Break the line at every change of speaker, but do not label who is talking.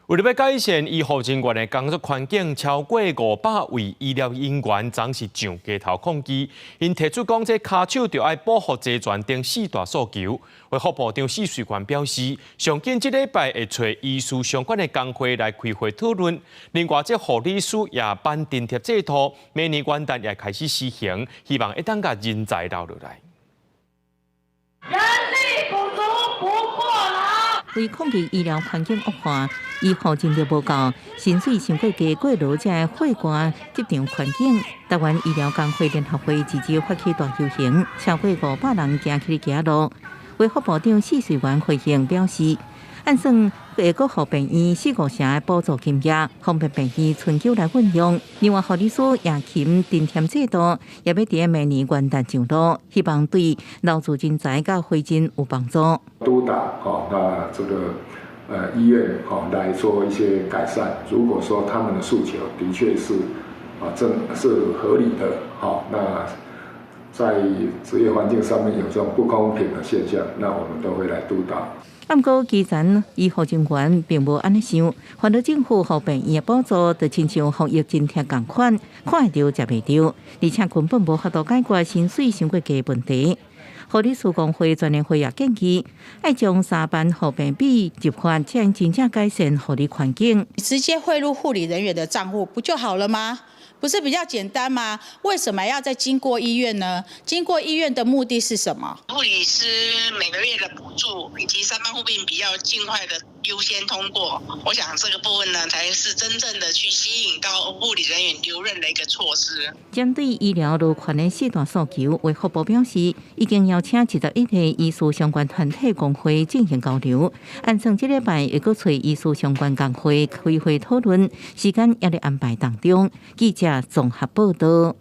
为了要改善医护人员的工作环境，超过500位医疗人员总是上街头抗议。因提出讲，这骹手就要保护齐全等4大诉求。卫福部长许水源表示，上近这礼拜会找医师相关的工会来开会讨论。另外，这护理师也办津贴制度，明年元旦也开始施行，希望会当甲人才留落来。
人力不足不过劳。
为抗击医疗环境恶化，医护人力不够，薪水上过低过劳者的血汗职场环境。台湾医疗工会联合会自治发起大游行，超过500人行起行路。卫福部长许水源回应表示，按算会国互病院4、5成的补助金额，方便病院春秋来运用。另外，护理师夜勤津贴制度也要伫明年元旦上路，希望对留住人才甲回诊有帮助。
督导那这个医院来做一些改善。如果说他们的诉求的确是是合理的，那在职业环境上面有这种不公平的现象，那我们都会来督导。
不过，基层医护人员并无安尼想，反倒政府互病院的补助，就亲像防疫津贴同款，看会到食袂到，而且根本无法度解决薪水上过低问题。护理师工会专联会也建议，要将3班护病比执法，才能真正改善护理环境。
直接汇入护理人员的账户不就好了吗？不是比较简单吗？为什么要再经过医院呢？经过医院的目的是什么？
护理师每个月的补助以及3班护病比要尽快的优先通过。我想这个部分呢，才是真正的去吸引到护理人员留任的一个措施。
针对医疗劳权的4大诉求，卫福部表示，已经邀请71个医师相关团体工会进行交流，按算这礼拜会阁找医师相关工会开会讨论，时间也在安排当中。记者综合报道。